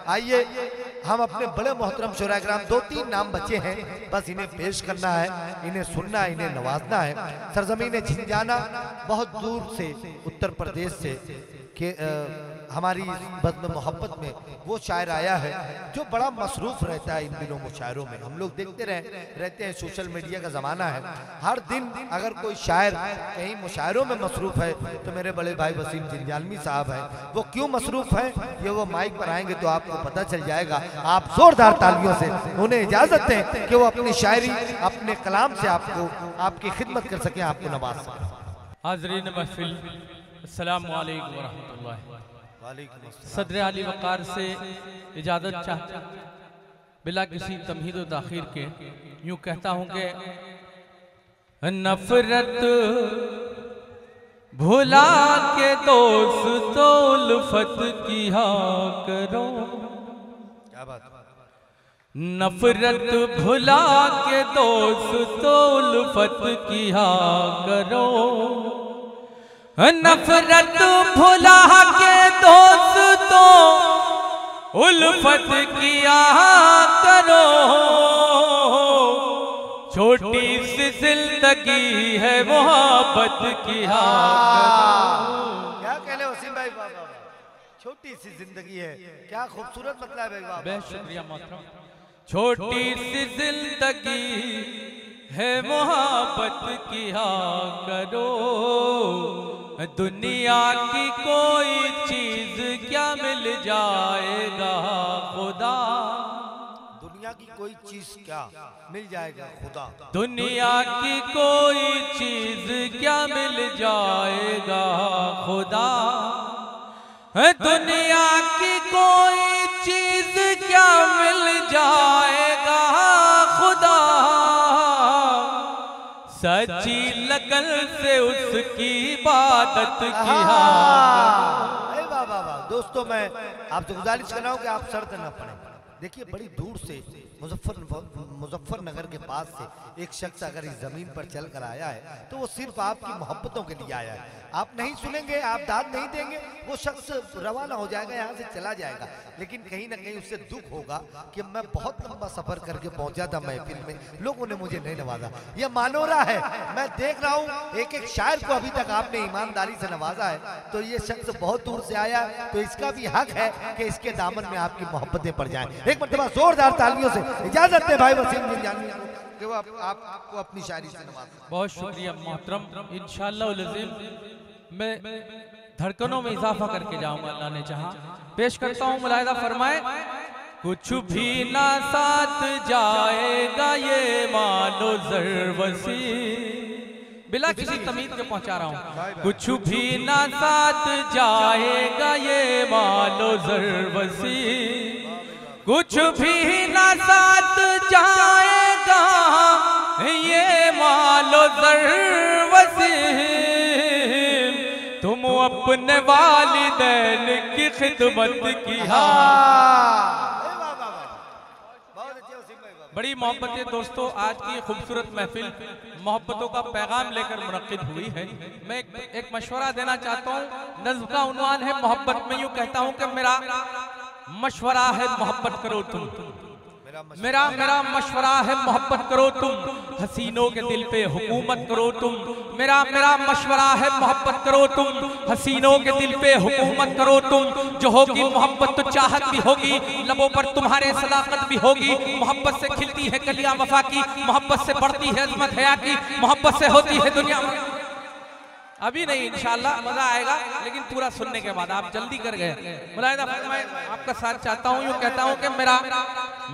आइए हम अपने बड़े मोहतरम शुराए-किराम 2-3 नाम बचे हैं, बस इन्हें पेश करना है, इन्हें सुनना है, इन्हें नवाजना है। सरजमीन झिंझाना बहुत दूर से उत्तर प्रदेश से के हमारी बज़्म मोहब्बत में वो शायर आया है जो बड़ा मसरूफ़ रहता है इन दिनों मुशायरों में। हम लोग देखते रहते हैं, सोशल मीडिया का ज़माना है, हर दिन अगर कोई शायर कहीं मुशायरों में मसरूफ़ है तो मेरे बड़े भाई वसीम जिंजालमी साहब हैं, वो क्यों मसरूफ़ हैं ये वो माइक पर आएंगे तो आपको पता चल जाएगा। आप जोरदार तालियों से उन्हें इजाज़त दें कि वो अपनी शायरी अपने कलाम से आपको आपकी खिदमत कर सकें, आपको नवाज सकें। हाज़रीन महफ़िल, अस्सलामु अलैकुम व रहमतुल्लाह। सदर आली वक़ार से इजाज़त चाहता बिला किसी तमहीद व ताख़ीर के यूँ कहता हूँ कि नफ़रत भुला के दोस्तों उल्फत किया करो। क्या बात। नफ़रत भुला के दोस्तों उल्फत किया करो। नफ़रत भुला के दोस्तों उल्फत किया करो। छोटी सी जिंदगी है मोहब्बत किया करो। क्या कहले वसीम भाई, बाबा छोटी सी जिंदगी है, क्या खूबसूरत मतलब है बाबा। बेहद शुक्रिया मोहतरम। छोटी सी जिंदगी है मोहब्बत किया करो। दुनिया की कोई चीज क्या मिल जाएगा खुदा। दुनिया की कोई चीज क्या मिल जाएगा खुदा। दुनिया की कोई चीज क्या मिल जाएगा खुदा। दुनिया की कोई चीज क्या मिल जाएगा खुदा। सच्ची लगन से उसकी इबादत किया। दोस्तों मैं आपसे गुजारिश कर रहा हूँ कि आप शर्त न पड़े। देखिए बड़ी दूर से मुजफ्फरनगर के पास से एक शख्स अगर इस जमीन पर चल कर आया है तो वो सिर्फ आपकी मोहब्बतों के लिए आया है। आप नहीं सुनेंगे, आप दाद नहीं देंगे, वो शख्स रवाना हो जाएगा, यहाँ से चला जाएगा, लेकिन कहीं ना कहीं उससे दुख होगा कि मैं बहुत लंबा सफर करके पहुंचा था महफिल में, लोगों ने मुझे नहीं नवाजा। ये मानोरा है, मैं देख रहा हूँ एक एक शायर को अभी तक आपने ईमानदारी से नवाजा है, तो ये शख्स बहुत दूर से आया, तो इसका भी हक है कि इसके दामन में आपकी मोहब्बतें पड़ जाएं। एक मरतबा जोरदार तालियों से इजाजत दे भाई वसीम जिंजालमी कि वो आपको अपनी शायरी से नवाजें। बहुत शुक्रिया मोहतरम। इंशाअल्लाह अज़ीम मैं धड़कनों में इजाफा करके जाऊंगा, अल्लाह ने चाहा। पेश करता हूँ, मुलाहिजा फरमाए। कुछ भी ना साथ जाएगा ये मानो ज़रवसी। बिला किसी तमीज़ के पहुंचा रहा हूँ। कुछ भी ना साथ जाएगा ये मानो ज़रवसी। कुछ भी ना साथ जाएगा ये मालो ज़रवसी। तुम अपने वालिदैन की खिदमत किया। बड़ी मोहब्बतें दोस्तों, आज की खूबसूरत महफिल मोहब्बतों का पैगाम लेकर मुनक्किद हुई है। मैं एक मशवरा देना चाहता हूँ। नज़्म का उन्वान है मोहब्बत में यूँ कहता हूँ कि मेरा मशवरा है मोहब्बत करो तुम। मेरा मशवरा है मोहब्बत करो तुम। हसीनों के दिल पे हुकूमत करो तुम। मेरा मशवरा है मोहब्बत करो तुम। हसीनों के दिल पे हुकूमत करो तुम। जो होगी मोहब्बत तो चाहत भी होगी, लबों पर तुम्हारे सदाकत भी होगी। मोहब्बत से खिलती है कलियां वफा की, मोहब्बत से बढ़ती है अज़मत हया की, मोहब्बत से होती है दुनिया। अभी नहीं, इंशाअल्लाह मजा आएगा, लेकिन पूरा सुनने के बाद। आप जल्दी कर गए। मुलाहिजा फरमाए, आपका साथ चाहता हूँ। यूँ कहता हूँ कि मेरा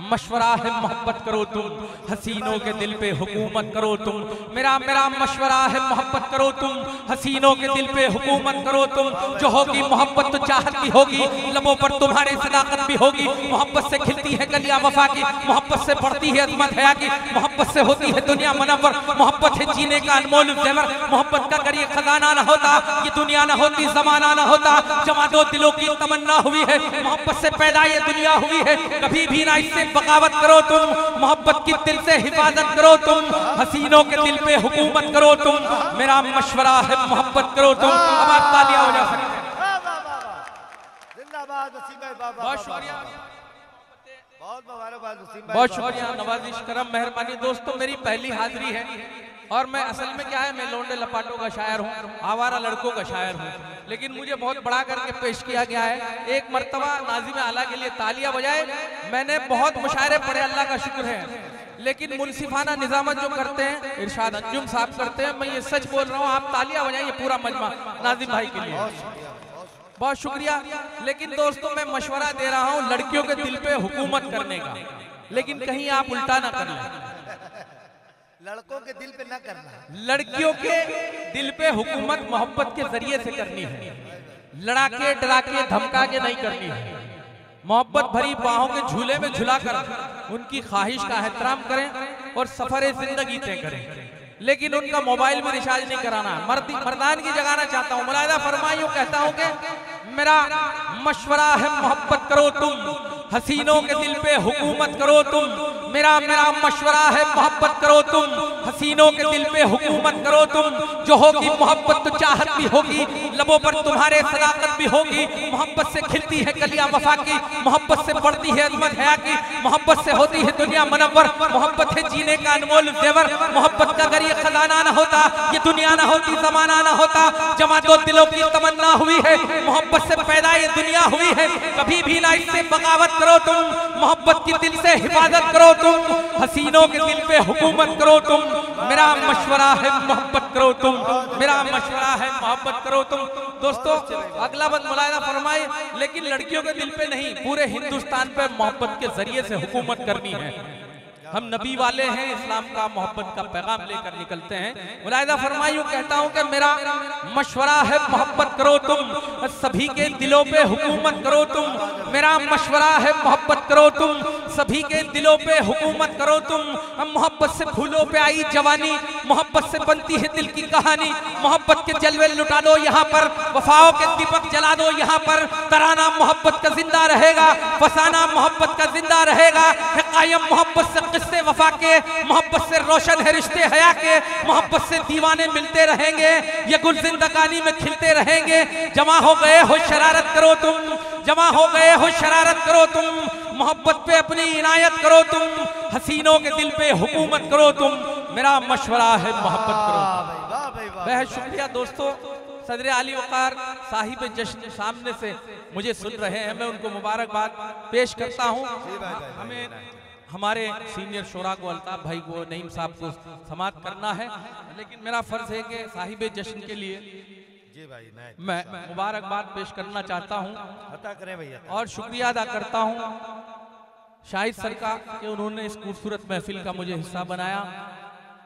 मशवरा है मोहब्बत करो तुम। हसीनों के दिल पे हुकूमत करो तुम। मेरा मशवरा है मोहब्बत करो तुम। हसीनों के दिल पे हुकूमत करो तुम। जो होगी मोहब्बत तो चाहत भी होगी, लबों पर तुम्हारे सदाकत भी होगी। मोहब्बत से खिलती है कलियां वफा की, मोहब्बत से बढ़ती है अज़मत हया की, मोहब्बत से होती है दुनिया मुनव्वर। मोहब्बत है जीने का अनमोल ज़ेवर। मोहब्बत का करिए खजाना न होता, ये दुनिया न होती, ज़माना न होता। जमा दो दिलों की तमन्ना हुई है, मोहब्बत से पैदा ये दुनिया हुई है। कभी भी ना इससे बगावत करो तुम। मोहब्बत की दिल से हिफाजत करो तुम। हसीनों के दिल पे हुकूमत करो तुम। मेरा मशवरा है मोहब्बत करो तुम। अब आप तालियां हो जा सकते हैं। जिंदाबाद वसीम भाई, बहुत शुक्रिया। बहुत मुबारकबाद वसीम भाई, बहुत शुक्रिया, नवाजिश करम मेहरबानी। दोस्तों मेरी पहली हाजिरी है और मैं असल में क्या है, मैं लोंडे लपाटों का शायर हूँ, आवारा लड़कों का शायर हूँ, लेकिन मुझे बहुत बड़ा करके पेश किया गया है। एक मर्तबा नाज़िम आला के लिए तालियां बजाए। मैंने बहुत मुशायरे पढ़े, अल्लाह का शुक्र है, लेकिन मुनसिफाना निजामत जो करते हैं इरशाद अंजुम साहब करते हैं, मैं ये सच बोल रहा हूँ, आप तालियां बजाइए पूरा मजमा नाज़िम भाई के लिए, बहुत शुक्रिया। लेकिन दोस्तों मैं मशवरा दे रहा हूँ लड़कियों के दिल पे हुकूमत करने का, लेकिन कहीं आप उल्टा ना कर लें। लड़कों के दिल पे ना करना, लड़कियों के दिल पे हुकूमत मोहब्बत के जरिए से करनी है, लड़ा के डरा के धमका के नहीं करनी है। मोहब्बत भरी बाहों के झूले में झुलाकर उनकी ख्वाहिश का एहतराम करें और सफर जिंदगी तय करें, लेकिन उनका मोबाइल में रिचार्ज नहीं कराना। मर्दान की जगाना चाहता हूँ, मुलाहिदा फरमाइयो, कहता हूँ कि मेरा मशवरा है मोहब्बत करो तुम, हसीनों के दिल पे हुकूमत करो तुम। मेरा मशवरा है मोहब्बत करो तुम, हसीनों के दिल पे हुकूमत करो तुम। जो होगी मोहब्बत तो चाहत भी होगी, लबों पर तुम्हारे सदाकत भी होगी। मोहब्बत से खिलती है कलियां वफा की, मोहब्बत से बढ़ती है अजमत हया की, मोहब्बत से होती है दुनिया मनव्वर। मोहब्बत है जीने का अनमोल जेवर, मोहब्बत का अगर ये खजाना ना होता, ये दुनिया ना होती, जमाना ना होता। जमा दो दिलों की तमन्ना हुई है, मोहब्बत से पैदा ये दुनिया हुई है। कभी भी ना इससे बगावत करो तुम, मोहब्बत की दिल से हिफाजत करो तुम, हसीनों के दिल पे हुकूमत करो तुम। मेरा मशवरा है मोहब्बत करो तुम, मेरा मशवरा है मोहब्बत करो तुम। दोस्तों अगला बंद मुलाहिदा फरमाए, लेकिन लड़कियों के दिल पे नहीं, पूरे हिंदुस्तान पे मोहब्बत के जरिए से हुकूमत करनी है। हम नबी वाले हैं, इस्लाम का मोहब्बत का पैगाम लेकर निकलते हैं। मुलाहिदा फरमाइयो, कहता हूं कि मेरा मशवरा है मोहब्बत करो तुम, सभी के दिलों पे हुकूमत करो तुम। मेरा मशवरा है मोहब्बत करो तुम, सभी के दिलों पे हुकूमत करो तुम। हम मोहब्बत से फूलों पे आई जवानी, मोहब्बत से बनती है दिल की कहानी। मोहब्बत के जलवे लुटा दो यहाँ पर, वफाओं के दीपक जला दो यहाँ पर। तराना मोहब्बत का जिंदा रहेगा, फसाना मोहब्बत का जिंदा रहेगा। है कायम मोहब्बत से किस्से वफा के, मोहब्बत से रोशन है रिश्ते हया के। मोहब्बत से दीवाने मिलते रहेंगे, ये गुल जिंदगानी में खिलते रहेंगे। जमा हो गए हो शरारत करो तुम, जमा हो गए हो शरारत करो तुम। मोहब्बत पे अपनी इनायत करो तुम, हसीनों के दिल पे हुकूमत करो तुम। मेरा मशवरा है मोहब्बत करो। बहुत शुक्रिया दोस्तों। सदर आली वकार साहिब जश्न सामने से मुझे सुन रहे हैं, मैं उनको मुबारकबाद पेश करता हूँ। हमें हमारे सीनियर शोरा को, अल्ताफ भाई को, नईम साहब को समाप्त करना है, लेकिन मेरा फर्ज है कि साहिब जश्न के लिए जी भाई मैं मुबारकबाद पेश करना चाहता हूँ। अता करें भैया, और शुक्रिया अदा करता हूँ शाहिद सर का कि उन्होंने इस खूबसूरत महफिल का मुझे हिस्सा बनाया।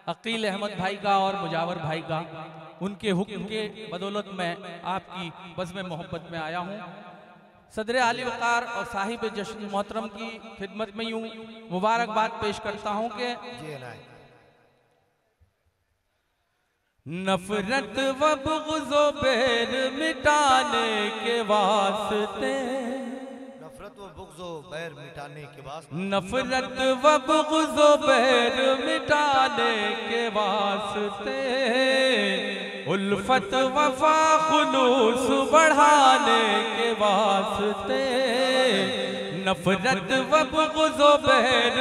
अकील अहमद भाई का और मुजावर भाई का, उनके हुक्म के बदौलत मैं आपकी बज़्म मोहब्बत में आया हूँ। सदर आली वकार और साहिब जश्न मोहतरम की खिदमत में यूं मुबारकबाद पेश करता हूँ कि नफरत व बुग़्ज़ो बैर मिटाने के वास्ते, नफरत व बुग़्ज़ो बैर मिटाने के वास्ते, नफरत व बुग़्ज़ो बैर मिटाने के वास्ते, उल्फत वफा खुलूस बढ़ाने के वास्ते। नफरत व बुग़्ज़ो बैर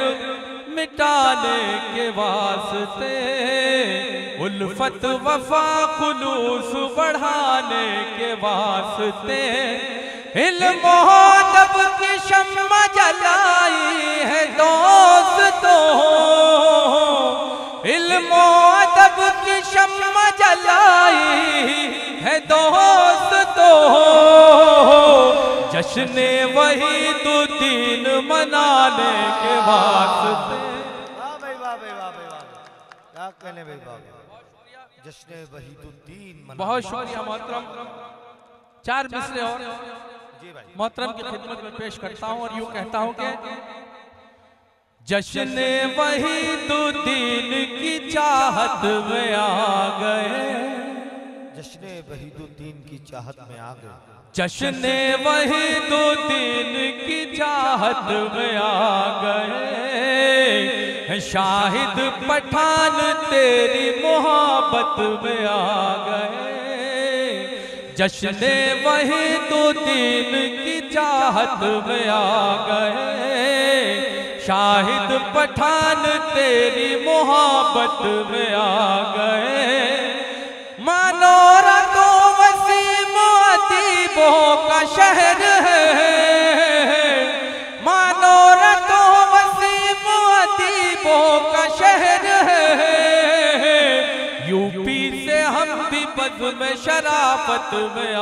मिटाने के वास्ते, उल्फत वफा खुलूस बढ़ाने के वास्ते। इल्म अदब की शम्मा जलाई है दोस्तों, इल्म अदब की शम्मा जलाई है दोस्तों। जश्न वही दो दिन मनाने के वास्ते। जश्न वहीदुद्दीन, बहुत शुक्रिया मोहतरम। चार मिसरे और मोहतरम की खिदमत में पेश करता हूँ और यूं कहता हूँ कि जश्न वहीदुद्दीन की चाहत में आ गए, जश्न वहीदुद्दीन की चाहत में आ गए, जश्न वहीदुद्दीन की चाहत में आ गए। शाहिद पठान तेरी मोहब्बत में आ गए, जश्न वहीदुद्दीन की चाहत में आ गए। शाहिद पठान तेरी मोहब्बत में आ गए। मानोरा तो वसीम अदीबों का शहर है, मानोरा तो वसीम अदीबों का शहर है। यूपी से हम भी बज़्म में शराफत में आ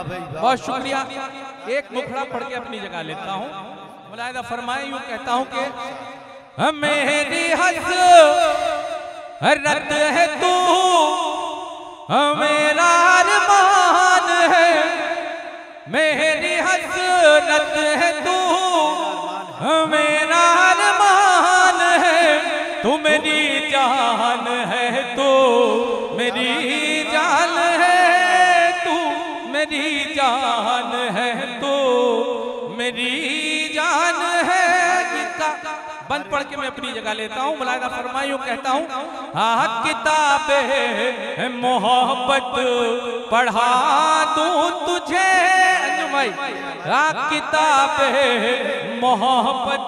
गए। बहुत शुक्रिया। एक मुखड़ा पढ़ के अपनी जगह लेता हूँ। मुलाहिदा फरमाए, यूं कहता हूँ कि मेरी हसरत है तू, मेरा अरमान है। मेरी हसरत है तू, मेरा अरमान है। तू मेरी जान है, तू मेरी जान है, तू मेरी जान है, तू मेरी जान है। बंद पढ़ के मैं अपनी जगह लेता हूँ। मुलाहिदा फरमायूं कहता हूँ, हाँ किताबे मोहब्बत पढ़ा दूं तुझे। अंजुम भाई, हाँ किताबे मोहब्बत।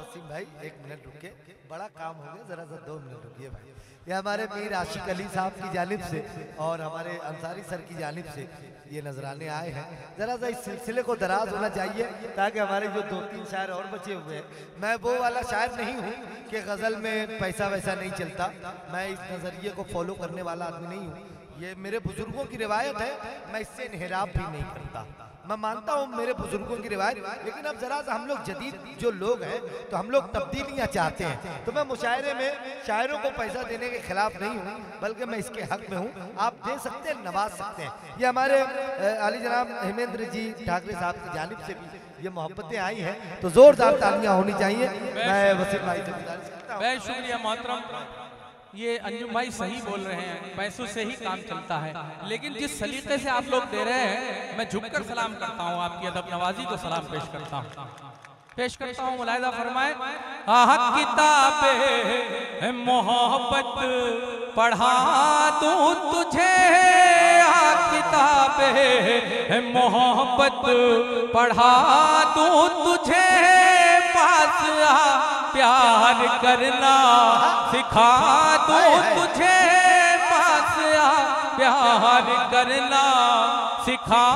वसीम भाई एक मिनट रुके, बड़ा काम हो गया, जरा सा 2 मिनट रुकिए भाई। ये हमारे मीर आशिक अली साहब की जानिब से और हमारे अंसारी सर की जानिब से ये नजराने आए हैं। जरा सा इस सिलसिले को दराज होना चाहिए ताकि हमारे जो 2-3 शायर और बचे हुए हैं। मैं वो वाला शायर नहीं हूँ कि गज़ल में पैसा वैसा नहीं चलता, मैं इस नज़रिए को फॉलो करने वाला आदमी नहीं हूँ। ये मेरे बुजुर्गों की रिवायत है, मैं इससे इन्हिराफ भी नहीं करता। मैं मानता हूँ मेरे बुजुर्गों की रिवायत, लेकिन अब जरा सा हम लोग जदीद जो लोग हैं तो हम लोग तब्दीलियाँ चाहते हैं। तो मैं मुशायरे में शायरों को पैसा देने के खिलाफ नहीं हूँ, बल्कि मैं इसके हक में हूँ। आप दे सकते हैं, नवाज सकते हैं। ये हमारे अली जनाब हेमेंद्र जी ठाकरे साहब की जानिब से भी ये मोहब्बतें आई हैं, तो जोरदार तालियां होनी चाहिए। मैं वसीम भाई से गुजारिश करता हूं। बहुत शुक्रिया मोहतरम। ये अंजुम भाई सही बोल रहे हैं, पैसों से ही काम चलता है। लेकिन जिस सलीके से आप लोग दे रहे हैं, मैं झुककर सलाम करता हूँ, आपकी अदब नवाजी को सलाम पेश करता हूँ। मुलाहिदा फरमाए, हाँ किताबे मोहब्बत पढ़ा दूं तुझे। किताबे मोहब्बत पढ़ा दूं तुझे। पास आ प्यार करना सिखा दूं तुझे। पास आ प्यार करना सिखा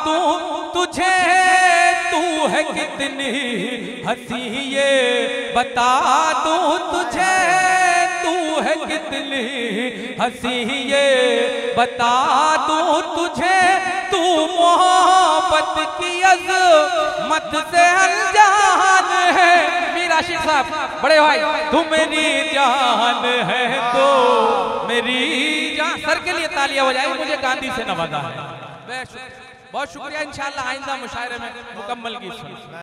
दूं तुझे। तू है कितनी हंसी ये बता दूं तुझे। तू है कितनी हंसी ये बता दूं तुझे। तू मोहब्बत की अज़मत से अनजान है। मीर आशिक साहब बड़े भाई, तू मेरी जान है, तो मेरी जान। सर के लिए तालियां बजाई, मुझे गांधी से नवाजा है। बहुत शुक्रिया। इंशाअल्लाह आइंदा मुशायरे में मुकम्मल की